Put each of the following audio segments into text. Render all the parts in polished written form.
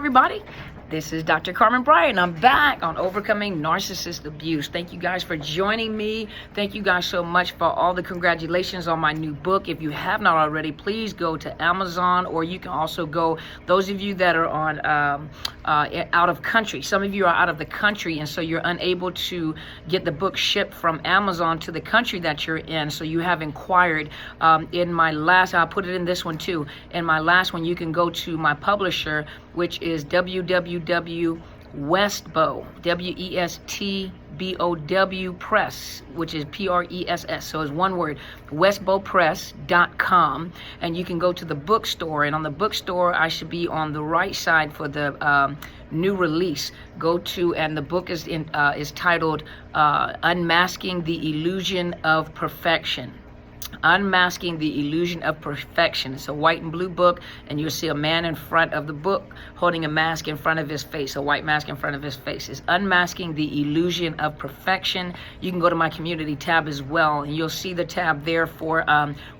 everybody. This is Dr. Carmen Bryant. I'm back on overcoming narcissist abuse. Thank you guys for joining me. Thank you guys so much for all the congratulations on my new book. If you have not already, please go to Amazon, or you can also go, those of you that are on out of country. Some of you are out of the country, and so you're unable to get the book shipped from Amazon to the country that you're in. So you have inquired in my last, I'll put it in this one too. In my last one, you can go to my publisher, which is www.westbow, WESTBOW Press, which is PRESS. So it's one word, westbowpress.com. And you can go to the bookstore. And on the bookstore, I should be on the right side for the new release. Go to, and the book is titled Unmasking the Illusion of Perfection. Unmasking the Illusion of Perfection. It's a white and blue book, and you'll see a man in front of the book holding a mask in front of his face, a white mask in front of his face. It's Unmasking the Illusion of Perfection. You can go to my community tab as well, and you'll see the tab there for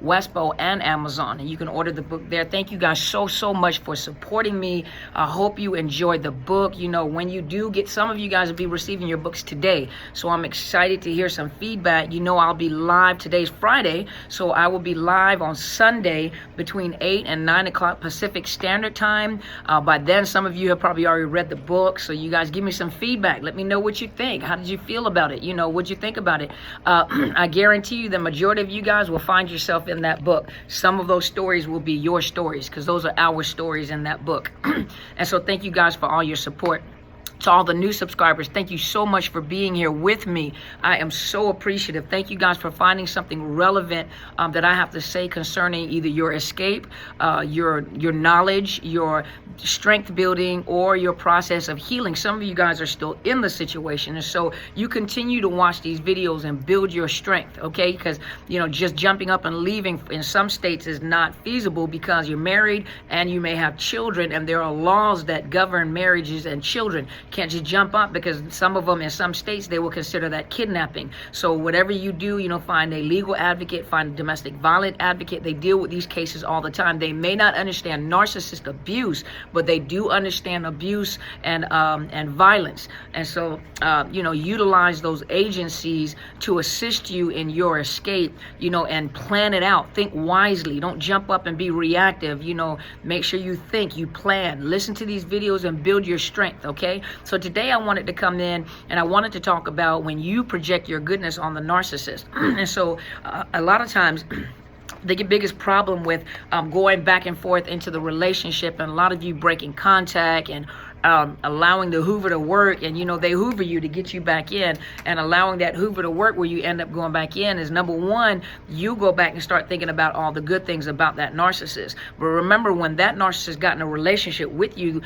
Westbow and Amazon, and you can order the book there. Thank you guys so much for supporting me. I hope you enjoyed the book. You know, when you do get, some of you guys will be receiving your books today, so I'm excited to hear some feedback. You know, I'll be live. Today's Friday, so I will be live on Sunday between 8 and 9 o'clock Pacific Standard Time. By then, some of you have probably already read the book, so you guys give me some feedback. Let me know what you think. How did you feel about it? You know, what'd you think about it? I guarantee you the majority of you guys will find yourself in that book. Some of those stories will be your stories, because those are our stories in that book. And so thank you guys for all your support. To all the new subscribers, thank you so much for being here with me. I am so appreciative. Thank you guys for finding something relevant that I have to say concerning either your escape, your knowledge, your strength building, or your process of healing. Some of you guys are still in the situation, and so you continue to watch these videos and build your strength, okay? Because, you know, just jumping up and leaving in some states is not feasible, because you're married and you may have children, and there are laws that govern marriages and children. Can't just jump up, because some of them, in some states, they will consider that kidnapping. So whatever you do, you know, find a legal advocate, find a domestic violence advocate. They deal with these cases all the time. They may not understand narcissist abuse, but they do understand abuse and violence. And so, you know, utilize those agencies to assist you in your escape, you know, and plan it out. Think wisely. Don't jump up and be reactive. You know, make sure you think, you plan. Listen to these videos and build your strength, okay? So today I wanted to come in and I wanted to talk about when you project your goodness on the narcissist. And so a lot of times, the biggest problem with going back and forth into the relationship, and a lot of you breaking contact and allowing the Hoover to work, and you know, they Hoover you to get you back in, and allowing that Hoover to work where you end up going back in, is number one, you go back and start thinking about all the good things about that narcissist. But remember, when that narcissist got in a relationship with you,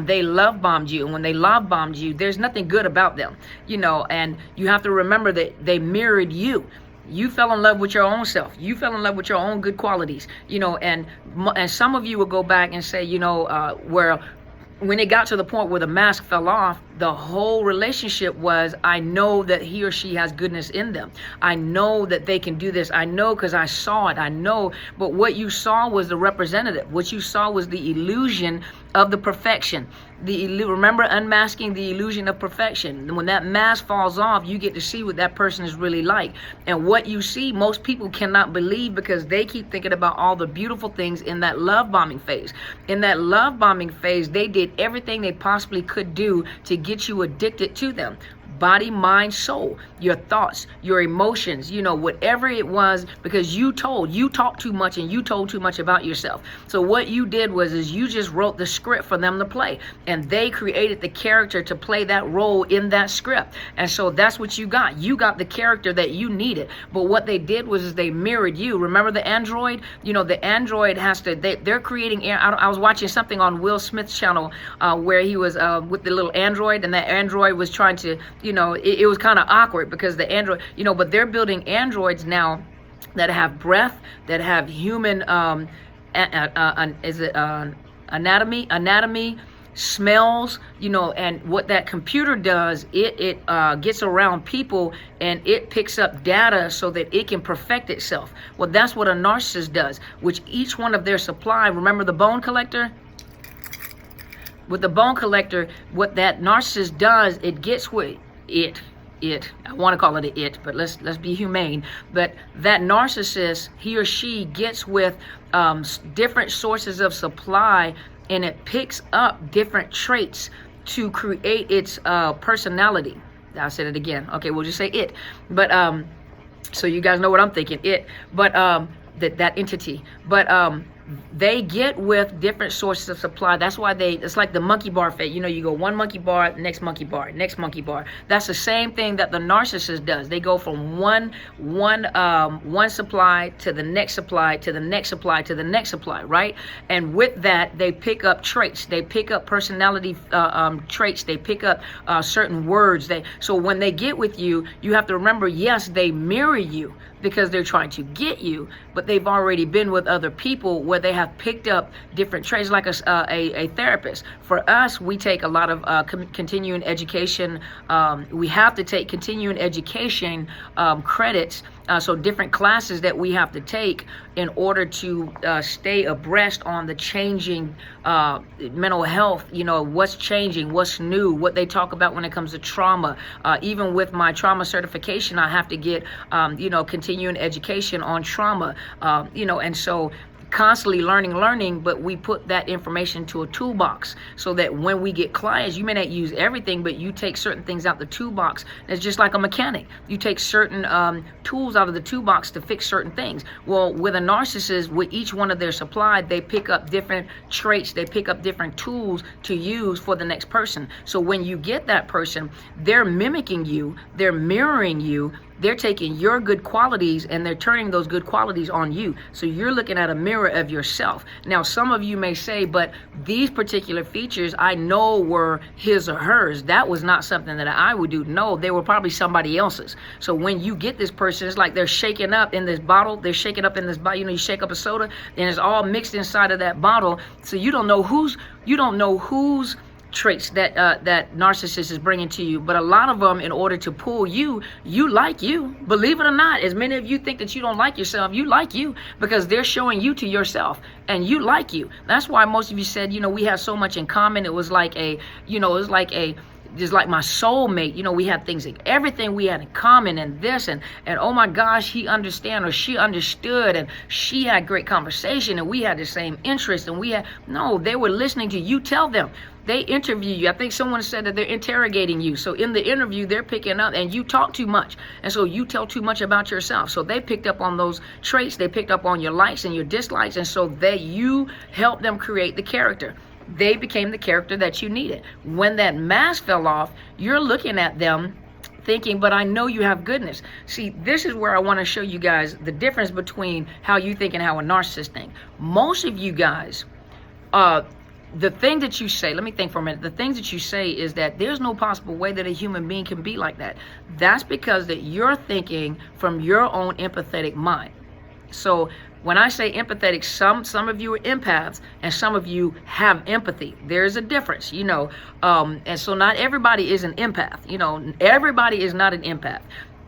they love bombed you, and when they love bombed you, there's nothing good about them, you know, and you have to remember that they mirrored you. You fell in love with your own self. You fell in love with your own good qualities, you know, and some of you will go back and say, you know, where when it got to the point where the mask fell off, the whole relationship was, I know that he or she has goodness in them. I know that they can do this. I know because I saw it. I know. But what you saw was the representative. What you saw was the illusion of the perfection. Remember, unmasking the illusion of perfection. When that mask falls off, you get to see what that person is really like. And what you see, most people cannot believe, because they keep thinking about all the beautiful things in that love bombing phase. In that love bombing phase, they did everything they possibly could do to get you addicted to them. Body, mind, soul, your thoughts, your emotions, you know, whatever it was, because you talked too much and you told too much about yourself. So what you did was you just wrote the script for them to play, and they created the character to play that role in that script. And so that's what you got. You got the character that you needed. But what they did was they mirrored you. Remember the android? You know, the android has to, they're creating, I was watching something on Will Smith's channel where he was with the little android, and that android was trying to, you know, it was kind of awkward, because the android, you know, but they're building androids now that have breath, that have human, anatomy, smells, you know, and what that computer does, it gets around people and it picks up data so that it can perfect itself. Well, that's what a narcissist does, which each one of their supply, remember the bone collector? With the bone collector, what that narcissist does, it gets with I want to call it an it, but let's be humane. But that narcissist, he or she gets with different sources of supply, and it picks up different traits to create its personality. I said it again. Okay, we'll just say it. But so you guys know what I'm thinking. It, but that entity. But they get with different sources of supply. That's why it's like the monkey bar effect. You know, you go one monkey bar, next monkey bar, next monkey bar. That's the same thing that the narcissist does. They go from one supply to the next supply to the next supply to the next supply, right? And with that, they pick up traits. They pick up personality traits. They pick up certain words. So when they get with you, you have to remember, yes, they mirror you because they're trying to get you, but they've already been with other people where they have picked up different traits, like a therapist. For us, we take a lot of continuing education. We have to take continuing education credits, so different classes that we have to take in order to stay abreast on the changing mental health, you know, what's changing, what's new, what they talk about when it comes to trauma. Even with my trauma certification, I have to get, you know, continuing education on trauma, you know, and so constantly learning, but we put that information to a toolbox so that when we get clients, you may not use everything, but you take certain things out the toolbox. It's just like a mechanic. You take certain tools out of the toolbox to fix certain things. Well, with a narcissist, with each one of their supply, they pick up different traits. They pick up different tools to use for the next person. So when you get that person, they're mimicking you, they're mirroring you, they're taking your good qualities and they're turning those good qualities on you. So you're looking at a mirror of yourself. Now, some of you may say, but these particular features I know were his or hers. That was not something that I would do. No, they were probably somebody else's. So when you get this person, it's like they're shaking up in this bottle. They're shaking up in this bottle. You know, you shake up a soda and it's all mixed inside of that bottle. So you don't know whose traits that that narcissist is bringing to you. But a lot of them, in order to pull you like you. Believe it or not, as many of you think that you don't like yourself, you like you because they're showing you to yourself and you like you. That's why most of you said, you know, we have so much in common. It was like a, you know, it was like a, just like my soulmate. You know, we had things, like everything we had in common, and this and oh my gosh, he understand or she understood, and she had great conversation, and we had the same interest, and we had, no, they were listening to you tell them. They interview you. I think someone said that they're interrogating you. So in the interview, they're picking up, and you talk too much. And so you tell too much about yourself. So they picked up on those traits. They picked up on your likes and your dislikes. And so you help them create the character. They became the character that you needed. When that mask fell off, you're looking at them thinking, but I know you have goodness. See, this is where I want to show you guys the difference between how you think and how a narcissist thinks. Most of you guys, the thing that you say, let me think for a minute. The things that you say is that there's no possible way that a human being can be like that. That's because that you're thinking from your own empathetic mind. So when I say empathetic, some of you are empaths and some of you have empathy. There's a difference, you know. And so not everybody is an empath. You know, everybody is not an empath,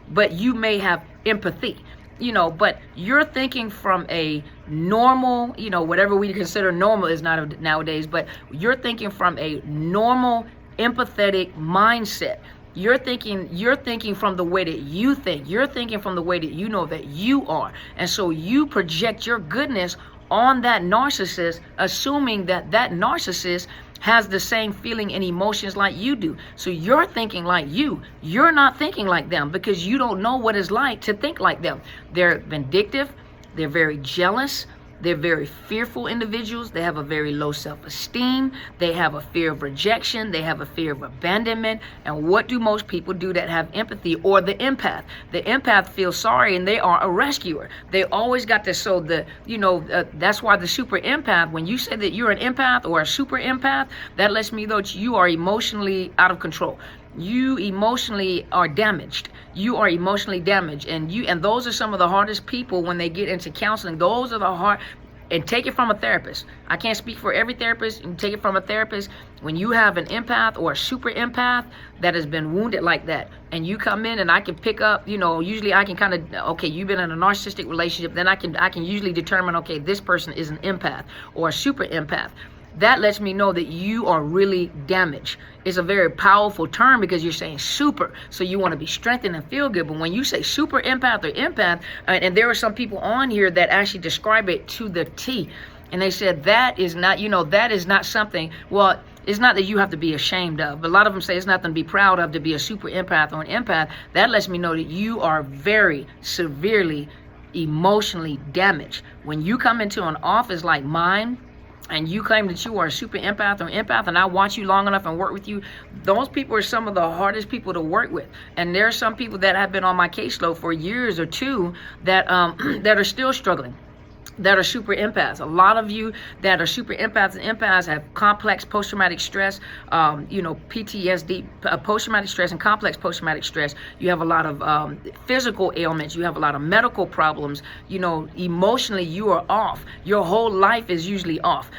but you may have empathy. You know, but you're thinking from a normal, you know, whatever we consider normal is not nowadays, but you're thinking from a normal, empathetic mindset. You're thinking from the way that you think. You're thinking from the way that you know that you are. And so you project your goodness on that narcissist, assuming that that narcissist has the same feeling and emotions like you do. So you're thinking like you. You're not thinking like them because you don't know what it's like to think like them. They're vindictive. They're very jealous. They're very fearful individuals. They have a very low self-esteem. They have a fear of rejection. They have a fear of abandonment. And what do most people do that have empathy, or the empath? The empath feels sorry and they are a rescuer. They always got this. So that's why the super empath, when you say that you're an empath or a super empath, that lets me know that you are emotionally out of control. You emotionally are damaged. You are emotionally damaged, and those are some of the hardest people when they get into counseling. Those are the hard, and take it from a therapist. I can't speak for every therapist. You take it from a therapist. When you have an empath or a super empath that has been wounded like that, and you come in and I can pick up, you know, usually I can kind of, okay, you've been in a narcissistic relationship, then I can usually determine, okay, this person is an empath or a super empath. that lets me know that you are really damaged. It's a very powerful term because you're saying super, so you want to be strengthened and feel good. But when you say super empath or empath, and there are some people on here that actually describe it to the T, and they said that is not, that is not something, well, it's not that you have to be ashamed of, but a lot of them say it's nothing to be proud of to be a super empath or an empath. That lets me know that you are very severely emotionally damaged. When you come into an office like mine, and you claim that you are a super empath or empath, and I watch you long enough and work with you, those people are some of the hardest people to work with. And there are some people that have been on my caseload for years or two that that are still struggling, that are super empaths. A lot of you that are super empaths and empaths have complex post-traumatic stress, PTSD, post-traumatic stress and complex post-traumatic stress. You have a lot of physical ailments. You have a lot of medical problems. Emotionally, you are off. Your whole life is usually off.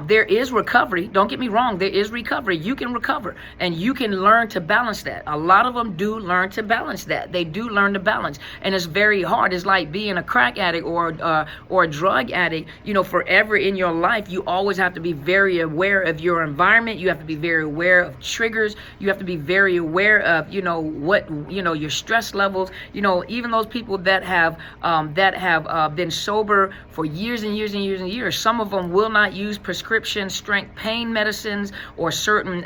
There is recovery. Don't get me wrong. There is recovery. You can recover, and you can learn to balance that. A lot of them do learn to balance that. They do learn to balance, and it's very hard. It's like being a crack addict or a drug addict. Forever in your life, you always have to be very aware of your environment. You have to be very aware of triggers. You have to be very aware of your stress levels. Even those people that have been sober for years and years and years and years, some of them will not use prescription strength pain medicines or certain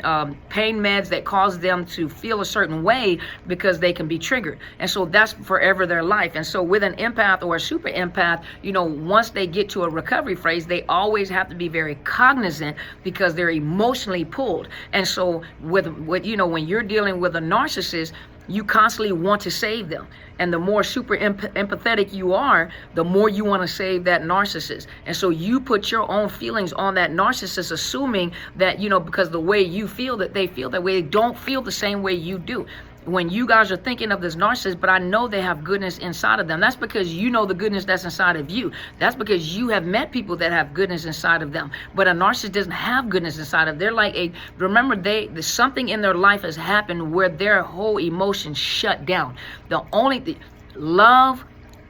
pain meds that cause them to feel a certain way because they can be triggered, and so that's forever their life. And so with an empath or a super empath, once they get to a recovery phase, they always have to be very cognizant because they're emotionally pulled. And so with when you're dealing with a narcissist, you constantly want to save them. And the more super empathetic you are, the more you want to save that narcissist. And so you put your own feelings on that narcissist, assuming that, because the way you feel that they feel that way, they don't feel the same way you do. When you guys are thinking of this narcissist, but I know they have goodness inside of them. That's because you know the goodness that's inside of you. That's because you have met people that have goodness inside of them. But a narcissist doesn't have goodness inside of them. They're like something in their life has happened where their whole emotions shut down. The only thing, love,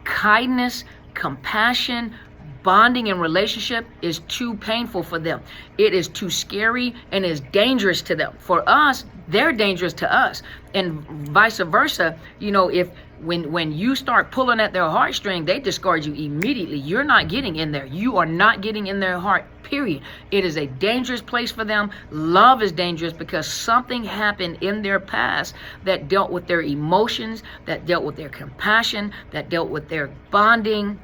kindness, compassion, bonding in relationship is too painful for them. It is too scary and is dangerous to them. For us, they're dangerous to us, and vice versa. If when you start pulling at their heartstring, they discard you immediately. You're not getting in there. You are not getting in their heart, period. It is a dangerous place for them. Love is dangerous because something happened in their past that dealt with their emotions, that dealt with their compassion, that dealt with their bonding,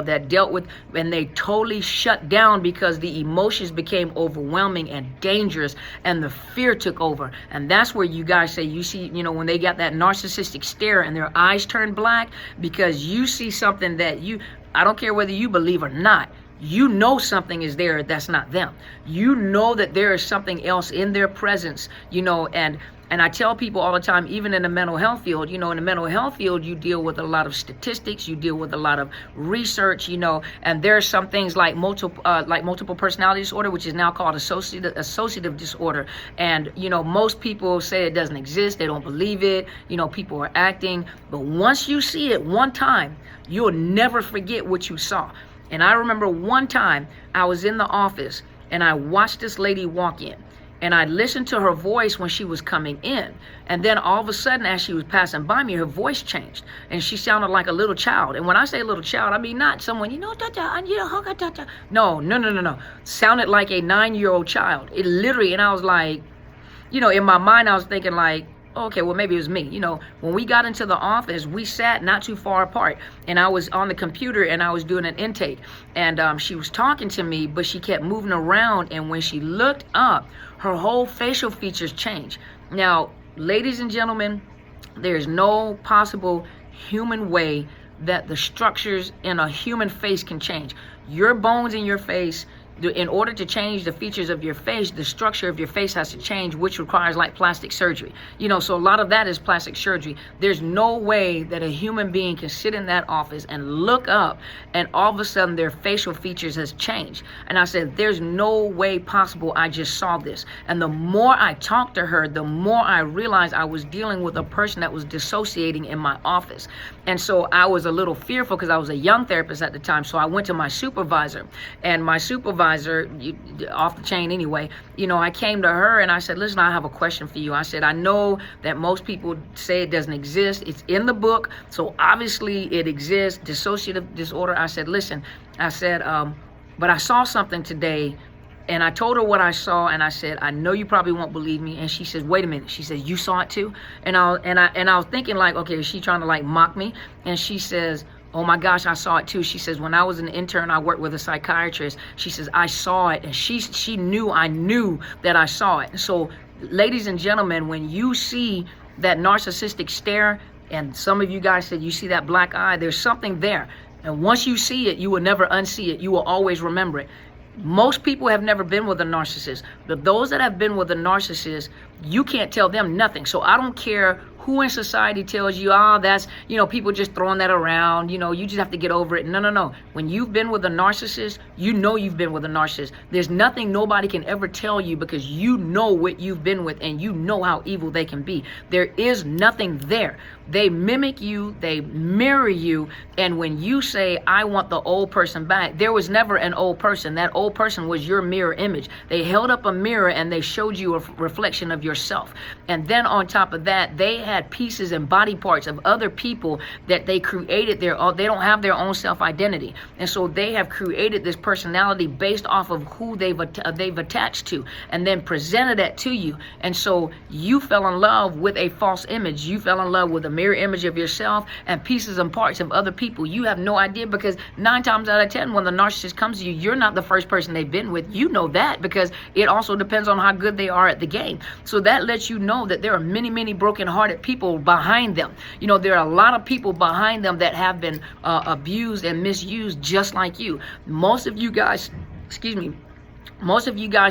that dealt with, and they totally shut down because the emotions became overwhelming and dangerous, and the fear took over. And that's where you guys say, you see, when they got that narcissistic stare and their eyes turn black, because you see something that I don't care whether you believe or not, something is there that's not them. That there is something else in their presence, and I tell people all the time, even in the mental health field, in the mental health field, you deal with a lot of statistics, you deal with a lot of research, and there are some things like multiple personality disorder, which is now called associative disorder. And, most people say it doesn't exist. They don't believe it. People are acting. But once you see it one time, you'll never forget what you saw. And I remember one time I was in the office and I watched this lady walk in. And I listened to her voice when she was coming in. And then all of a sudden, as she was passing by me, her voice changed. And she sounded like a little child. And when I say little child, I mean not someone, no. Sounded like a 9-year-old child. It literally, and I was like, in my mind, I was thinking like, okay, well, maybe it was me. When we got into the office, we sat not too far apart, and I was on the computer and I was doing an intake, and she was talking to me, but she kept moving around, and when she looked up, her whole facial features changed. Now, ladies and gentlemen, there's no possible human way that the structures in a human face can change. Your bones in your face, in order to change the features of your face, the structure of your face has to change, which requires like plastic surgery. So a lot of that is plastic surgery. There's no way that a human being can sit in that office and look up and all of a sudden their facial features has changed. And I said, there's no way possible. I just saw this. And the more I talked to her, the more I realized I was dealing with a person that was dissociating in my office. And so I was a little fearful because I was a young therapist at the time. So I went to my supervisor, and my supervisor supervisor, off the chain anyway, I came to her and I said, listen, I have a question for you. I said, I know that most people say it doesn't exist. It's in the book, so obviously it exists, dissociative disorder. I said, listen, I said, but I saw something today. And I told her what I saw, and I said, I know you probably won't believe me. And she says, wait a minute. She says, you saw it too? And I was thinking like, okay, is she trying to like mock me? And she says, oh my gosh, I saw it too. She says, when I was an intern, I worked with a psychiatrist. She says, I saw it. And she knew I knew that I saw it. So ladies and gentlemen, when you see that narcissistic stare, and some of you guys said you see that black eye, there's something there. And once you see it, you will never unsee it. You will always remember it. Most people have never been with a narcissist, but those that have been with a narcissist, you can't tell them nothing. So I don't care who in society tells you, that's, people just throwing that around, you just have to get over it. No. When you've been with a narcissist, you've been with a narcissist. There's nothing nobody can ever tell you because you know what you've been with and you know how evil they can be. There is nothing there. They mimic you, they mirror you, and when you say, I want the old person back, there was never an old person. That old person was your mirror image. They held up a mirror and they showed you a reflection of yourself. And then on top of that, they had pieces and body parts of other people that they created they don't have their own self-identity. And so they have created this personality based off of who they've attached to and then presented that to you. And so you fell in love with a false image. You fell in love with a mirror image of yourself and pieces and parts of other people. You have no idea because 9 times out of 10, when the narcissist comes to you, you're not the first person they've been with. You know that because it also depends on how good they are at the game. So that lets you know that there are many, many broken-hearted people behind them. There are a lot of people behind them that have been abused and misused just like you. Most of you guys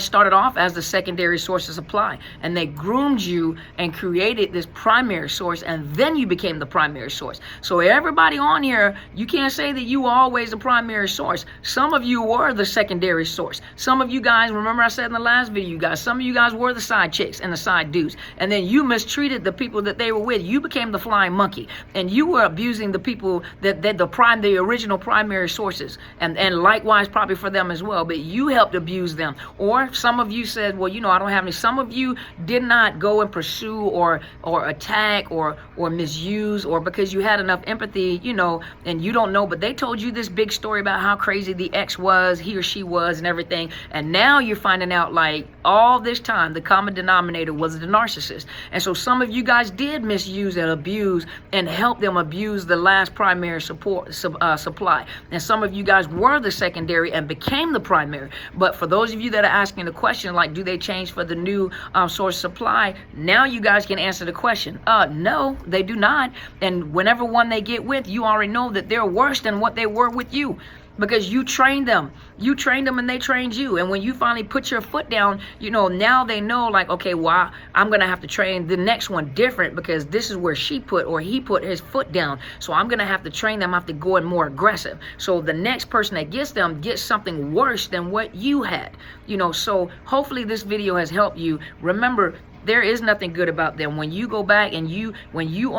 started off as the secondary source of supply, and they groomed you and created this primary source, and then you became the primary source. So everybody on here, you can't say that you were always the primary source. Some of you were the secondary source. Some of you guys, remember I said in the last video, some of you guys were the side chicks and the side dudes, and then you mistreated the people that they were with. You became the flying monkey, and you were abusing the people that the original primary sources, and likewise probably for them as well, but you helped abuse them. Or some of you said, well, I don't have any. Some of you did not go and pursue or attack or misuse, or because you had enough empathy, and you don't know, but they told you this big story about how crazy the ex was, he or she was, and everything. And now you're finding out like all this time the common denominator was the narcissist. And so some of you guys did misuse and abuse and help them abuse the last primary supply. And some of you guys were the secondary and became the primary. But for those of you that are asking the question, like, do they change for the new source supply? Now you guys can answer the question. No, they do not. And whenever one they get with, you already know that they're worse than what they were with you. Because you trained them. You trained them and they trained you. And when you finally put your foot down, now they know like, okay, well, I'm going to have to train the next one different because this is where she put or he put his foot down. So I'm going to have to train them. I have to go in more aggressive. So the next person that gets them gets something worse than what you had. So hopefully this video has helped you. Remember, there is nothing good about them. When you go back and when you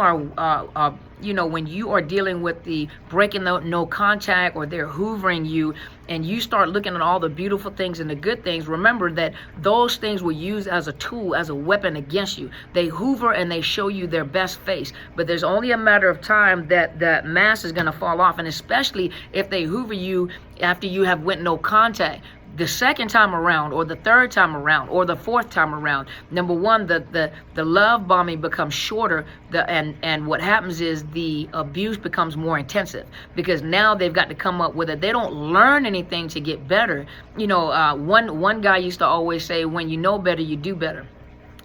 are dealing with the breaking the no contact or they're hoovering you and you start looking at all the beautiful things and the good things, remember that those things were used as a tool, as a weapon against you. They hoover and they show you their best face, but there's only a matter of time that that mask is going to fall off, and especially if they hoover you after you have went no contact. The second time around, or the third time around, or the fourth time around, number one, the love bombing becomes shorter, and what happens is the abuse becomes more intensive because now they've got to come up with it. They don't learn anything to get better. One guy used to always say, when you know better, you do better.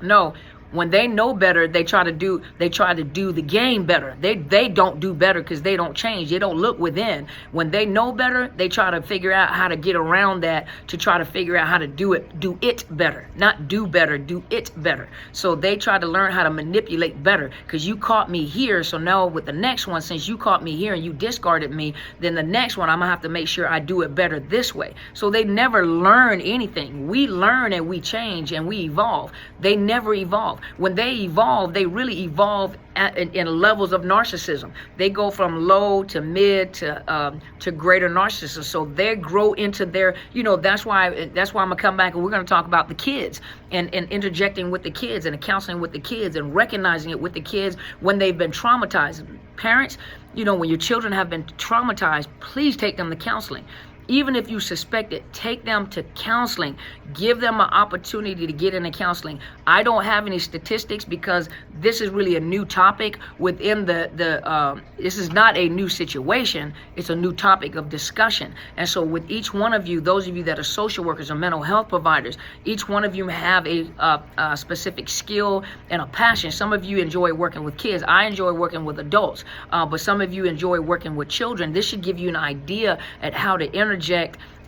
No. When they know better, they try to do the game better. They don't do better because they don't change. They don't look within. When they know better, they try to figure out how to get around that to try to figure out how to do it better. Not do better, do it better. So they try to learn how to manipulate better because you caught me here. So now with the next one, since you caught me here and you discarded me, then the next one I'm gonna have to make sure I do it better this way. So they never learn anything. We learn and we change and we evolve. They never evolve. evolve. When they evolve, they really evolve in levels of narcissism. They go from low to mid to greater narcissism. So they grow into their, that's why I'm gonna come back and we're gonna talk about the kids and interjecting with the kids and counseling with the kids and recognizing it with the kids when they've been traumatized. Parents, when your children have been traumatized, please take them to counseling. Even if you suspect it, take them to counseling. Give them an opportunity to get into counseling. I don't have any statistics because this is really a new topic within this is not a new situation. It's a new topic of discussion. And so with each one of you, those of you that are social workers or mental health providers, each one of you have a specific skill and a passion. Some of you enjoy working with kids. I enjoy working with adults, but some of you enjoy working with children. This should give you an idea at how to interject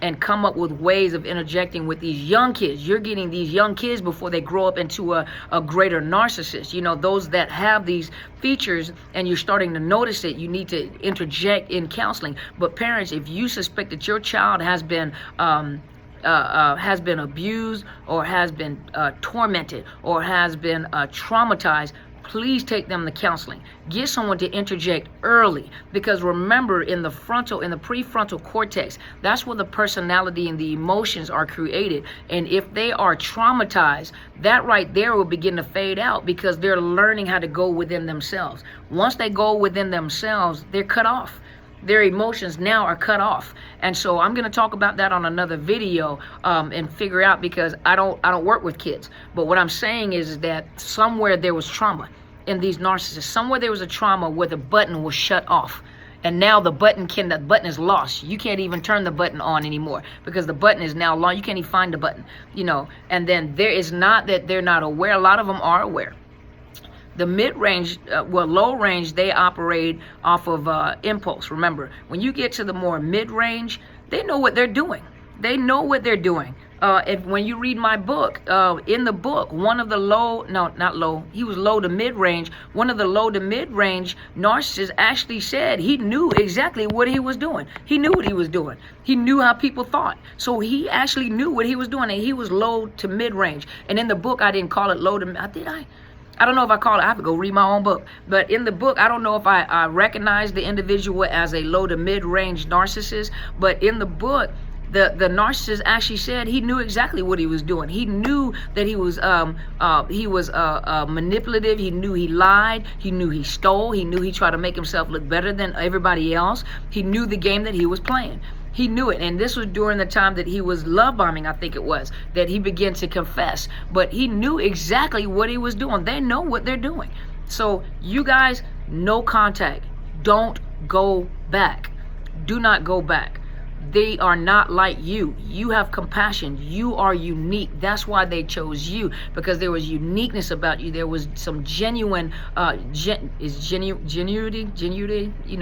and come up with ways of interjecting with these young kids. You're getting these young kids before they grow up into a greater narcissist. Those that have these features and you're starting to notice it, you need to interject in counseling. But parents, if you suspect that your child has been abused or has been tormented or has been traumatized, please take them to counseling. Get someone to interject early, because remember, in the prefrontal cortex, that's where the personality and the emotions are created. And if they are traumatized, that right there will begin to fade out because they're learning how to go within themselves. Once they go within themselves, they're cut off. Their emotions now are cut off. And so I'm going to talk about that on another video and figure out, because I don't work with kids. But what I'm saying is that somewhere there was trauma in these narcissists. Somewhere there was a trauma where the button was shut off. And now the button is lost. You can't even turn the button on anymore because the button is now lost. You can't even find the button, And then there is not that they're not aware. A lot of them are aware. The mid-range, low range, they operate off of impulse. Remember, when you get to the more mid-range, they know what they're doing. They know what they're doing. When you read my book, in the book, one of the he was low to mid-range. One of the low to mid-range narcissists actually said he knew exactly what he was doing. He knew what he was doing. He knew how people thought. So he actually knew what he was doing, and he was low to mid-range. And in the book, I didn't call it low to mid. I don't know if I call it, I have to go read my own book. But in the book, I don't know if I recognize the individual as a low to mid-range narcissist. But in the book, the narcissist actually said he knew exactly what he was doing. He knew that he was manipulative. He knew he lied. He knew he stole. He knew he tried to make himself look better than everybody else. He knew the game that he was playing. He knew it. And this was during the time that he was love bombing, I think it was, that he began to confess. But he knew exactly what he was doing. They know what they're doing. So you guys, no contact. Don't go back. Do not go back. They are not like you. You have compassion. You are unique. That's why they chose you, because there was uniqueness about you. There was some genuine, genuity.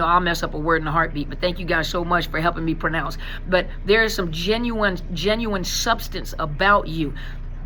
I'll mess up a word in a heartbeat, but thank you guys so much for helping me pronounce. But there is some genuine substance about you.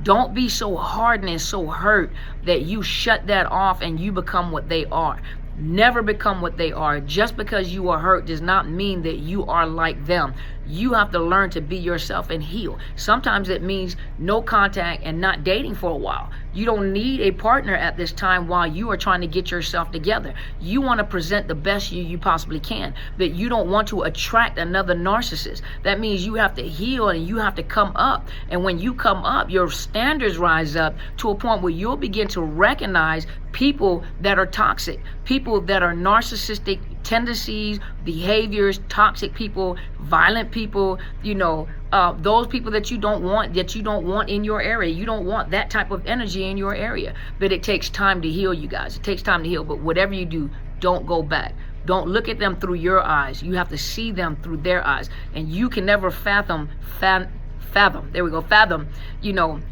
Don't be so hardened and so hurt that you shut that off and you become what they are. Never become what they are. Just because you are hurt does not mean that you are like them. You have to learn to be yourself and heal. Sometimes it means no contact and not dating for a while. You don't need a partner at this time while you are trying to get yourself together. You want to present the best you possibly can, but you don't want to attract another narcissist. That means you have to heal and you have to come up. And when you come up, your standards rise up to a point where you'll begin to recognize people that are toxic, people that are narcissistic tendencies, behaviors, toxic people, violent people, those people that you don't want in your area. You don't want that type of energy in your area. But it takes time to heal, you guys. It takes time to heal. But whatever you do, don't go back. Don't look at them through your eyes. You have to see them through their eyes. And you can never fathom,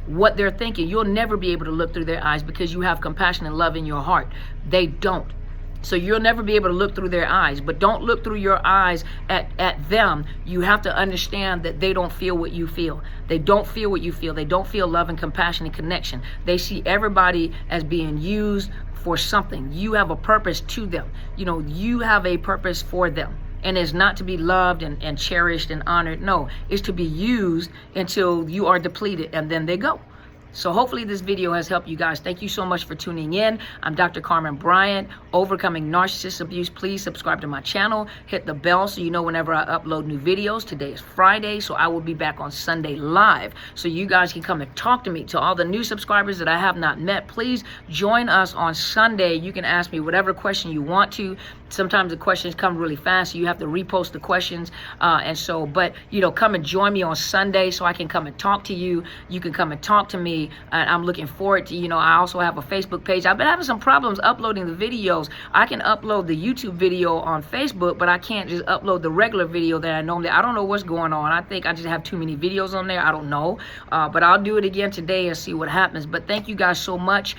what they're thinking. You'll never be able to look through their eyes because you have compassion and love in your heart. They don't. So you'll never be able to look through their eyes. But don't look through your eyes at them. You have to understand that they don't feel what you feel. They don't feel what you feel. They don't feel love and compassion and connection. They see everybody as being used for something. You have a purpose to them. You have a purpose for them. And it's not to be loved and cherished and honored. No, it's to be used until you are depleted, and then they go. So hopefully this video has helped you guys. Thank you so much for tuning in. I'm Dr. Carmen Bryant, Overcoming Narcissist Abuse. Please subscribe to my channel. Hit the bell so you know whenever I upload new videos. Today is Friday, so I will be back on Sunday live. So you guys can come and talk to me. To all the new subscribers that I have not met, please join us on Sunday. You can ask me whatever question you want to. Sometimes the questions come really fast, so you have to repost the questions. But come and join me on Sunday so I can come and talk to you. You can come and talk to me. And I'm looking forward to, I also have a Facebook page. I've been having some problems uploading the videos. I can upload the YouTube video on Facebook, but I can't just upload the regular video that I normally. I don't know what's going on. I think I just have too many videos on there. I don't know. But I'll do it again today and see what happens. But thank you guys so much.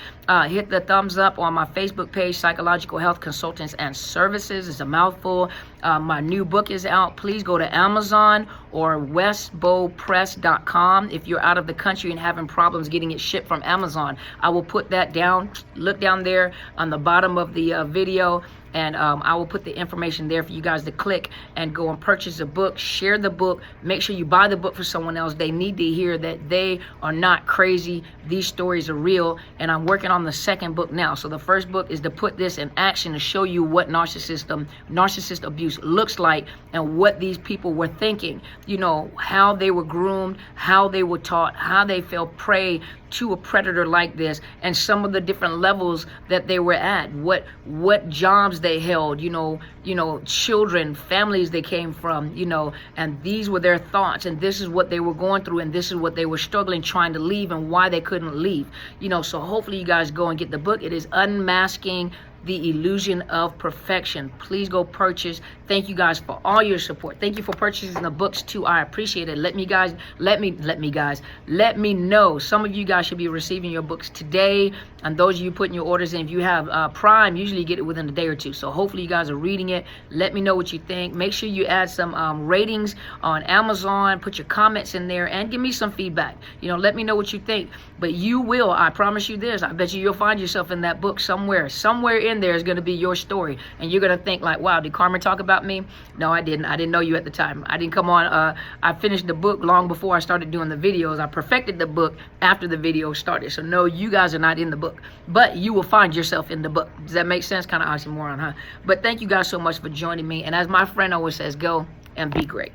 Hit the thumbs up on my Facebook page, Psychological Health Consultants and Services. It's a mouthful. My new book is out. Please go to Amazon or westbowpress.com if you're out of the country and having problems getting it shipped from Amazon. I will put that down. Look down there on the bottom of the video. And I will put the information there for you guys to click and go and purchase the book. Share the book. Make sure you buy the book for someone else. They need to hear that they are not crazy. These stories are real. And I'm working on the second book now. So the first book is to put this in action to show you what narcissist abuse looks like and what these people were thinking. How they were groomed, how they were taught, how they fell prey to a predator like this, and some of the different levels that they were at, what jobs they held, children, families they came from, and these were their thoughts, and this is what they were going through, and this is what they were struggling trying to leave, and why they couldn't leave. So hopefully you guys go and get the book. It is Unmasking the Illusion of Perfection. Please go purchase. Thank you guys for all your support. Thank you for purchasing the books too. I appreciate it. Let me know. Some of you guys should be receiving your books today, and those of you putting your orders in, if you have Prime, usually you get it within a day or two. So hopefully you guys are reading it. Let me know what you think. Make sure you add some ratings on Amazon. Put your comments in there and give me some feedback. Let me know what you think. But you will, I promise you this, I bet you'll find yourself in that book somewhere in there is going to be your story, and you're going to think like, wow, did Carmen talk about me? No, I didn't know you at the time. I didn't come on. I finished the book long before I started doing the videos. I perfected the book after the video started. So no, you guys are not in the book, but you will find yourself in the book. Does that make sense? Kind of oxymoron, huh? But thank you guys so much for joining me, and as my friend always says, go and be great.